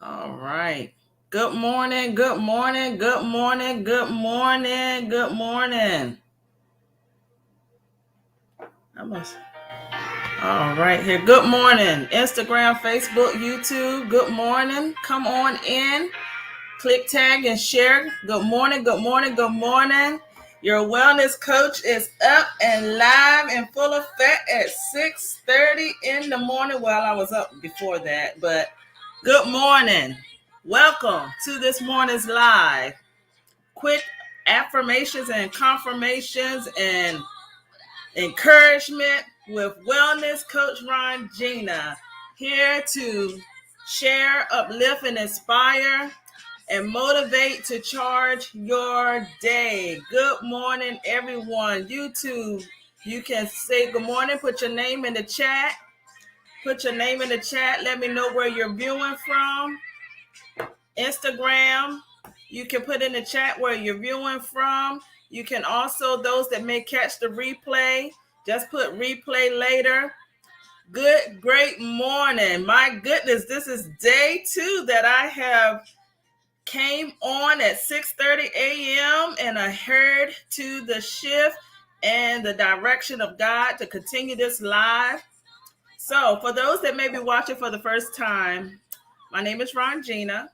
All right. Good morning, good morning, good morning, good morning, good morning. I must. All right, here. Good morning. Instagram, Facebook, YouTube. Good morning. Come on in. Click tag and share. Good morning, good morning, good morning. Your wellness coach is up and live in full effect at 6:30 in the morning. Well, I was up before that, but good morning. Welcome to this morning's live. Quick affirmations and confirmations and encouragement with wellness coach Ronjeanna, here to share, uplift, and inspire and motivate to charge your day. Good morning, everyone. YouTube, you can say good morning. Put your name in the chat. Put your name in the chat. Let me know where you're viewing from. Instagram, you can put in the chat where you're viewing from. You can also, those that may catch the replay, just put replay later. Great morning. My goodness, this is day 2 that I have came on at 6:30 a.m. and I heard to the shift and the direction of God to continue this live. So for those that may be watching for the first time, my name is Ronjeanna.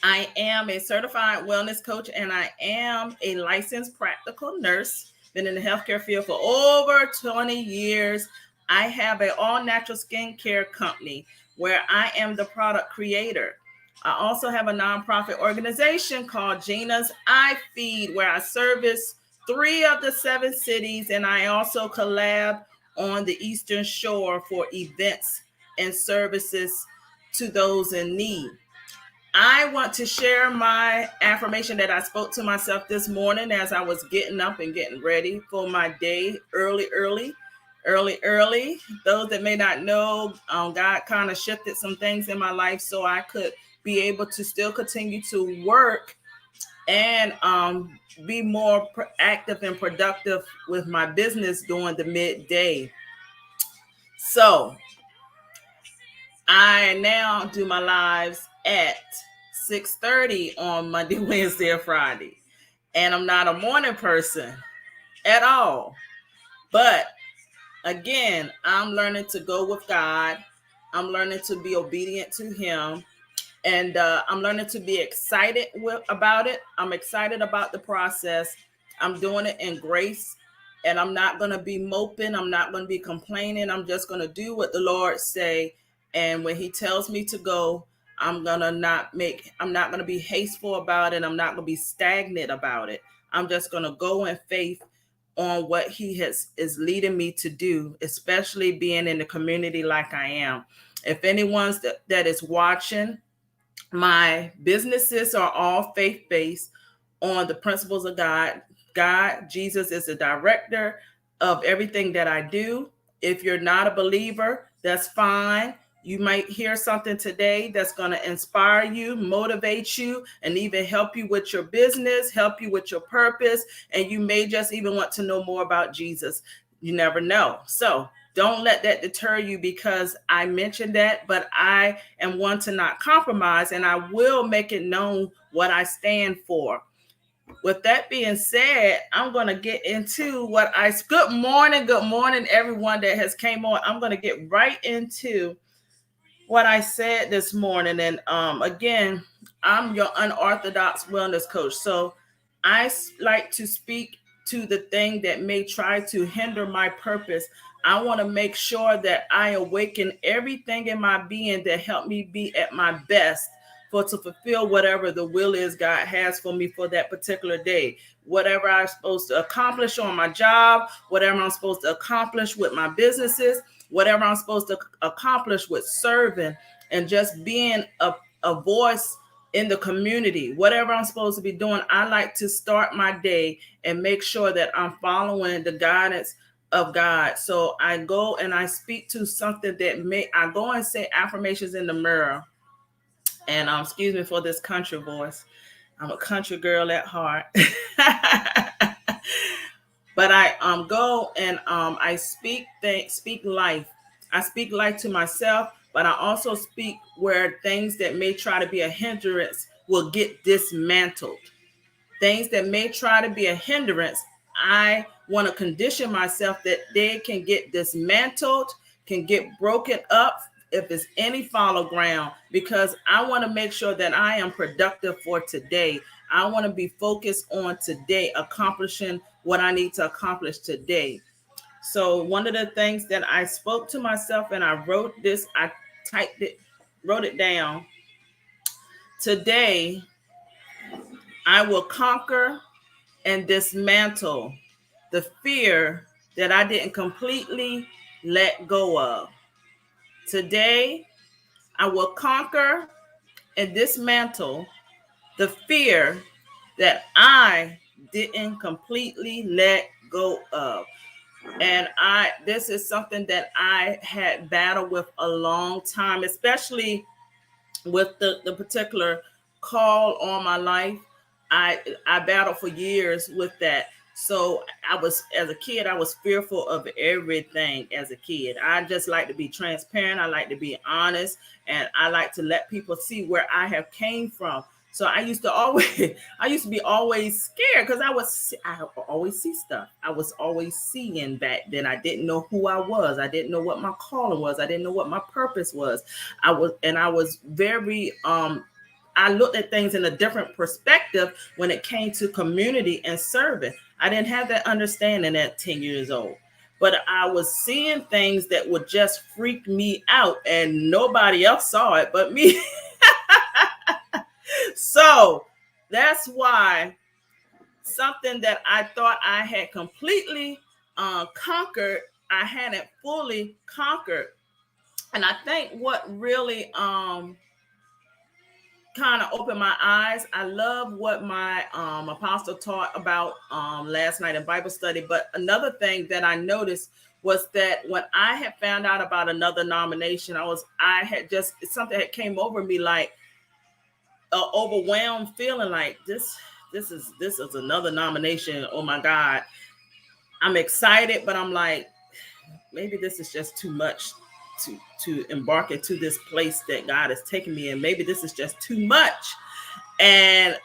I am a certified wellness coach and I am a licensed practical nurse. Been in the healthcare field for over 20 years. I have an all-natural skincare company where I am the product creator. I also have a nonprofit organization called Gina's I Feed, where I service 3 of the 7 cities, and I also collab on the Eastern Shore for events and services to those in need. I want to share my affirmation that I spoke to myself this morning as I was getting up and getting ready for my day early. Those that may not know, God kind of shifted some things in my life so I could be able to still continue to work and be more active and productive with my business during the midday. So I now do my lives at 6:30 on Monday, Wednesday, or Friday. And I'm not a morning person at all. But again, I'm learning to go with God. I'm learning to be obedient to Him. And I'm learning to be excited about it. I'm excited about the process. I'm doing it in grace. And I'm not going to be moping. I'm not going to be complaining. I'm just going to do what the Lord say. And when He tells me to go, I'm not going to be hasteful about it. I'm not going to be stagnant about it. I'm just going to go in faith on what He is leading me to do, especially being in the community like I am. If anyone's that is watching, my businesses are all faith-based on the principles of God. Jesus is the director of everything that I do. If you're not a believer, that's fine. You might hear something today that's going to inspire you, motivate you, and even help you with your business, help you with your purpose. And you may just even want to know more about Jesus. You never know. So don't let that deter you because I mentioned that, but I am one to not compromise, and I will make it known what I stand for. With that being said, I'm going to get into good morning, everyone that has came on. I'm going to get right into what I said this morning. And again, I'm your unorthodox wellness coach. So I like to speak to the thing that may try to hinder my purpose. I want to make sure that I awaken everything in my being that help me be at my best to fulfill whatever the will is God has for me for that particular day. Whatever I'm supposed to accomplish on my job, whatever I'm supposed to accomplish with my businesses, whatever I'm supposed to accomplish with serving and just being a voice in the community, whatever I'm supposed to be doing, I like to start my day and make sure that I'm following the guidance of God. So I go and I speak to something I go and say affirmations in the mirror. And excuse me for this country voice. I'm a country girl at heart. But I go and I speak life. I speak life to myself, but I also speak where things that may try to be a hindrance will get dismantled. Things that may try to be a hindrance, I want to condition myself that they can get dismantled, can get broken up if it's any follow ground, because I want to make sure that I am productive for today. I want to be focused on today, accomplishing what I need to accomplish today. So one of the things that I spoke to myself, and I wrote this, I typed it, wrote it down. Today, I will conquer and dismantle the fear that I didn't completely let go of. Today, I will conquer and dismantle the fear that I didn't completely let go of. And this is something that I had battled with a long time, especially with the particular call on my life. I battled for years with that. So as a kid, I was fearful of everything as a kid. I just like to be transparent. I like to be honest, and I like to let people see where I have came from. So I used to be always scared because I always see stuff. I was always seeing back then. I didn't know who I was. I didn't know what my calling was. I didn't know what my purpose was. I was very I looked at things in a different perspective when it came to community and serving. I didn't have that understanding at 10 years old, but I was seeing things that would just freak me out, and nobody else saw it but me. So that's why something that I thought I had completely conquered, I hadn't fully conquered. And I think what really kind of opened my eyes. I love what my apostle taught about last night in Bible study. But another thing that I noticed was that when I had found out about another nomination, something that came over me, like an overwhelmed feeling, like this is another nomination. Oh my God. I'm excited, but I'm like, maybe this is just too much to embark into this place that God has taken me in. Maybe this is just too much. And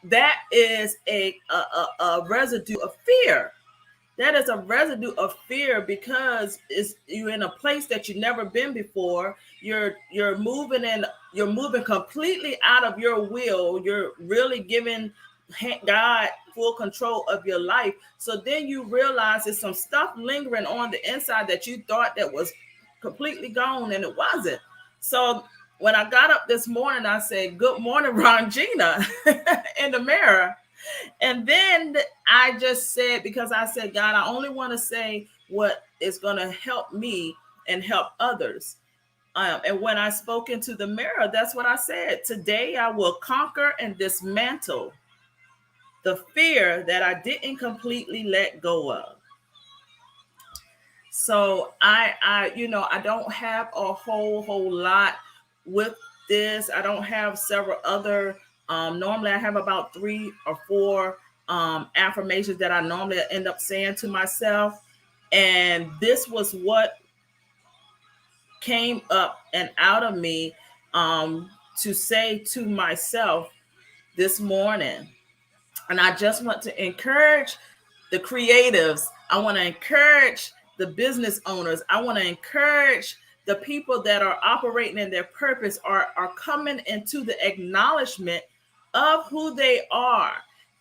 that is a residue of fear. That is a residue of fear, because you're in a place that you've never been before. You're moving completely out of your will. You're really giving God full control of your life. So then you realize there's some stuff lingering on the inside that you thought that was completely gone, and it wasn't. So when I got up this morning, I said, "Good morning, Ronjeanna," in the mirror. And then I just said, because I said, God, I only want to say what is going to help me and help others. And when I spoke into the mirror, that's what I said. Today, I will conquer and dismantle the fear that I didn't completely let go of. So I don't have a whole lot with this. I don't have several other. Normally, I have about 3 or 4 affirmations that I normally end up saying to myself, and this was what came up and out of me to say to myself this morning. And I just want to encourage the creatives. I want to encourage the business owners. I want to encourage the people that are operating in their purpose, are coming into the acknowledgement of who they are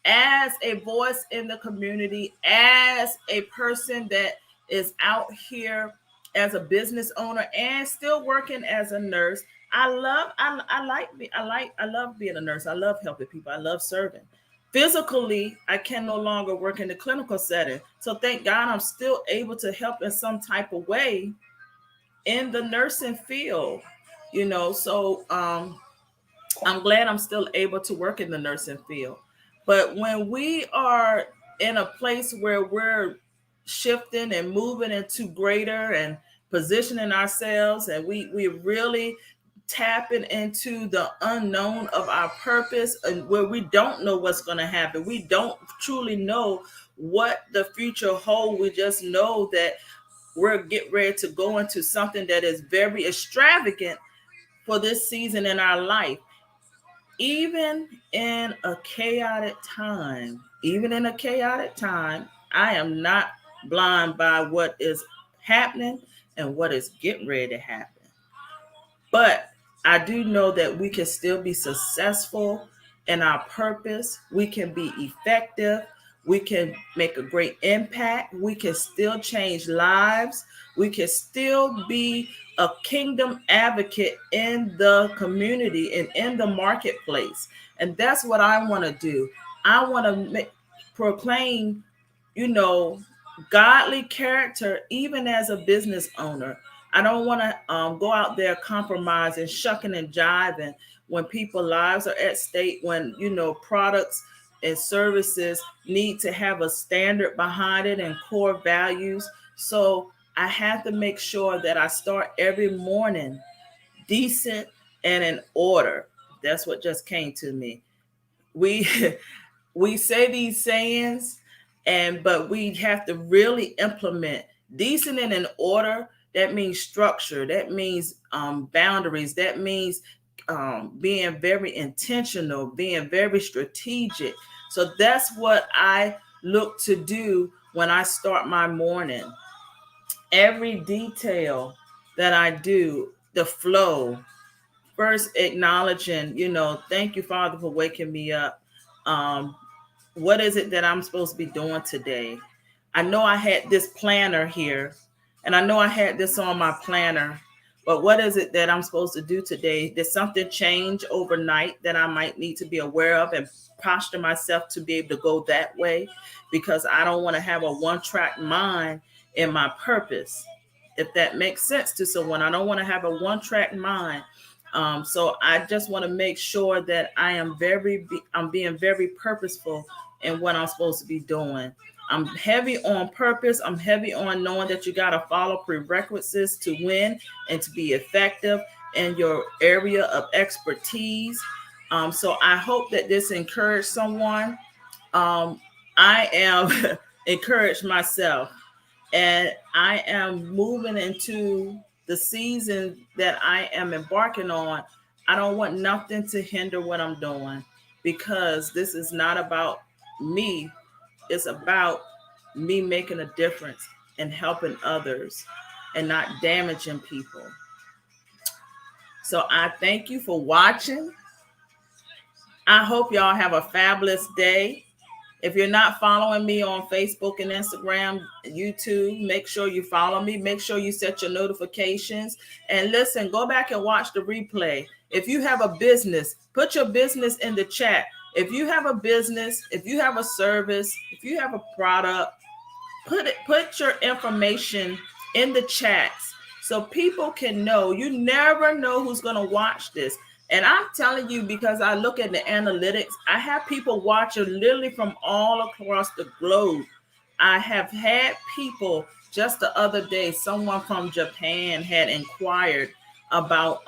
as a voice in the community, as a person that is out here as a business owner and still working as a nurse. I love being a nurse. I love helping people. I love serving. Physically, I can no longer work in the clinical setting. So thank God I'm still able to help in some type of way in the nursing field, So I'm glad I'm still able to work in the nursing field. But when we are in a place where we're shifting and moving into greater and positioning ourselves, and we really tapping into the unknown of our purpose, and where we don't know what's going to happen. We don't truly know what the future holds. We just know that we're getting ready to go into something that is very extravagant, for this season in our life. Even in a chaotic time, I am not blind by what is happening and what is getting ready to happen. But I do know that we can still be successful in our purpose. We can be effective. We can make a great impact. We can still change lives. We can still be a kingdom advocate in the community and in the marketplace. And that's what I want to do. I want to proclaim, you know, godly character even as a business owner. I don't want to go out there compromising, shucking and jiving when people's lives are at stake, when, products and services need to have a standard behind it and core values. So I have to make sure that I start every morning decent and in order. That's what just came to me. We we say these sayings, but we have to really implement decent and in order. That means structure. That means boundaries. That means being very intentional, being very strategic. So that's what I look to do when I start my morning. Every detail that I do, the flow, first acknowledging, thank you, Father, for waking me up. What is it that I'm supposed to be doing today? I know I had this planner here, and I know I had this on my planner, but what is it that I'm supposed to do today? Did something change overnight that I might need to be aware of and posture myself to be able to go that way? Because I don't want to have a one-track mind in my purpose. If that makes sense to someone, I don't want to have a one-track mind. So I just want to make sure that I'm being very purposeful in what I'm supposed to be doing. I'm heavy on purpose. I'm heavy on knowing that you got to follow prerequisites to win and to be effective in your area of expertise. So I hope that this encouraged someone. I am encouraged myself, and I am moving into the season that I am embarking on. I don't want nothing to hinder what I'm doing, because this is not about me. It's about me making a difference and helping others and not damaging people. So I thank you for watching. I hope y'all have a fabulous day. If you're not following me on Facebook and Instagram, YouTube, make sure you follow me. Make sure you set your notifications. And listen, go back and watch the replay. If you have a business, put your business in the chat. If you have a business, if you have a service, if you have a product, put your information in the chats so people can know. You never know who's going to watch this. And I'm telling you, because I look at the analytics, I have people watching literally from all across the globe. I have had people just the other day, someone from Japan had inquired about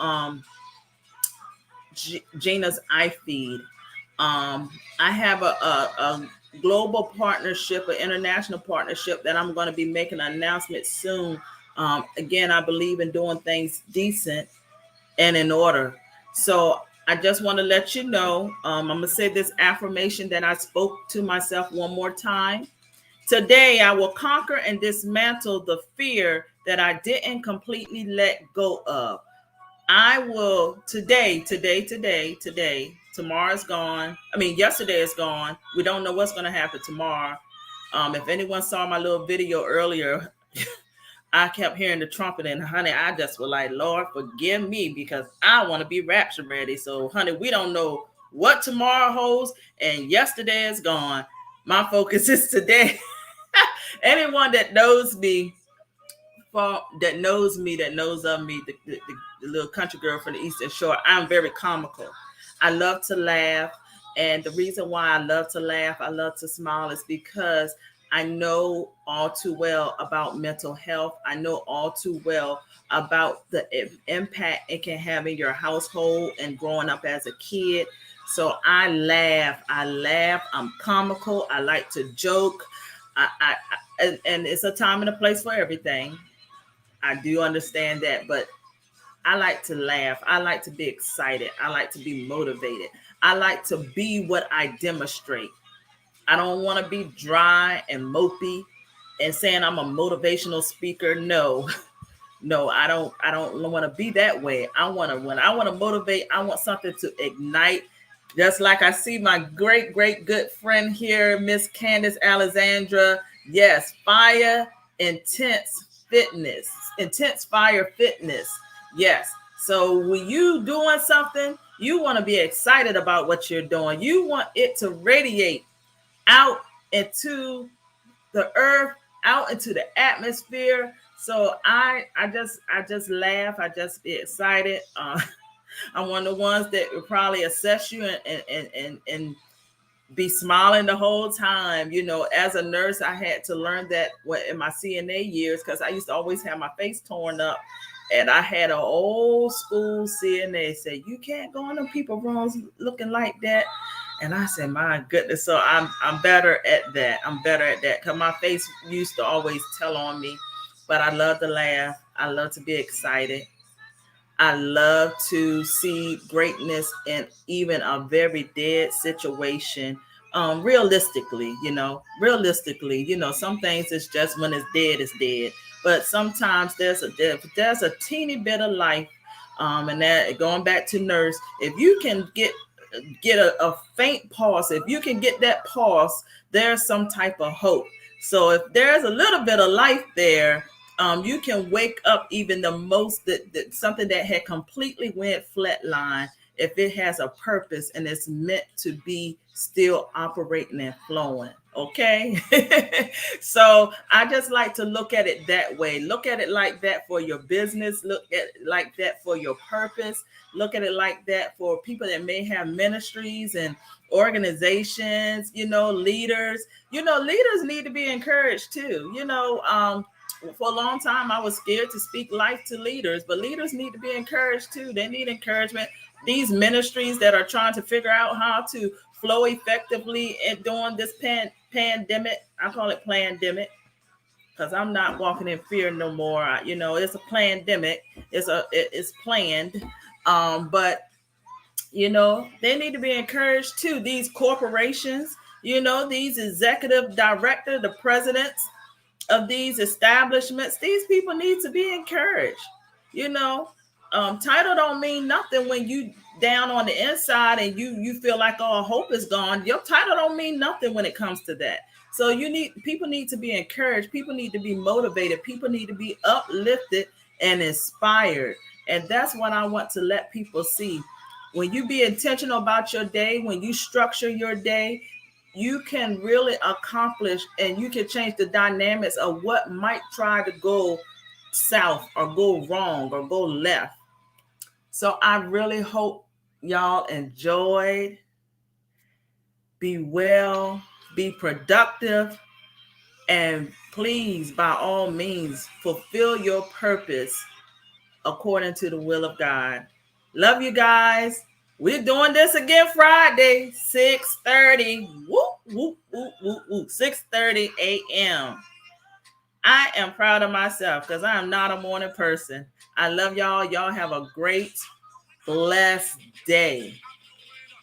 Gina's iFeed. I have a global partnership, an international partnership that I'm going to be making an announcement soon. Again, I believe in doing things decent and in order. So I just want to let you know, I'm going to say this affirmation that I spoke to myself one more time. Today, I will conquer and dismantle the fear that I didn't completely let go of. I will today, tomorrow's gone. Yesterday is gone. We don't know what's going to happen tomorrow. If anyone saw my little video earlier, I kept hearing the trumpet, and honey, I just was like, Lord, forgive me, because I want to be rapture ready. So honey, we don't know what tomorrow holds, and yesterday is gone. My focus is today. Anyone that knows me, that knows of me, the little country girl from the Eastern Shore, I'm very comical. I love to laugh. And the reason why I love to laugh, I love to smile, is because I know all too well about mental health. I know all too well about the impact it can have in your household and growing up as a kid. So I laugh. I'm comical. I like to joke. And it's a time and a place for everything. I do understand that, but I like to laugh. I like to be excited. I like to be motivated. I like to be what I demonstrate. I don't want to be dry and mopey and saying I'm a motivational speaker. No, no, I don't want to be that way. When I want to motivate, I want something to ignite. Just like I see my great good friend here, Miss Candace Alexandra. Yes, fire, intense fire fitness. Yes. So when you doing something, you want to be excited about what you're doing. You want it to radiate out into the earth, out into the atmosphere. So I just laugh. I just be excited. I'm one of the ones that will probably assess you and be smiling the whole time. You know, as a nurse, I had to learn that in my CNA years, because I used to always have my face torn up. And I had an old school CNA say, "You can't go in them people rooms looking like that." And I said, "My goodness." So I'm better at that. I'm better at that, because my face used to always tell on me. But I love to laugh. I love to be excited. I love to see greatness in even a very dead situation. Realistically, some things it's just when it's dead. But sometimes there's a teeny bit of life. And that, going back to nurse, if you can get a faint pulse, if you can get that pulse, there's some type of hope. So if there's a little bit of life there, you can wake up even the most that something that had completely went flatline, if it has a purpose and it's meant to be still operating and flowing. Okay. So I just like to look at it that way. Look at it like that for your business. Look at it like that for your purpose. Look at it like that for people that may have ministries and organizations, leaders. Leaders need to be encouraged too. For a long time, I was scared to speak life to leaders, but leaders need to be encouraged too. They need encouragement. These ministries that are trying to figure out how to flow effectively during this pandemic, I call it pandemic, because I'm not walking in fear no more. It's a pandemic. It's planned, but they need to be encouraged too. These corporations, these executive director, the presidents of these establishments, these people need to be encouraged. Title don't mean nothing when you down on the inside and you feel like all hope is gone. Your title don't mean nothing when it comes to that. So people need to be encouraged. People need to be motivated. People need to be uplifted and inspired. And that's what I want to let people see. When you be intentional about your day, when you structure your day, you can really accomplish and you can change the dynamics of what might try to go south or go wrong or go left. So I really hope y'all enjoyed. Be well, be productive, and please, by all means, fulfill your purpose according to the will of God. Love you guys. We're doing this again Friday, 6:30. Whoop, whoop, whoop, whoop, whoop. 6:30 a.m. I am proud of myself because I am not a morning person. I love y'all. Y'all have a great, blessed day.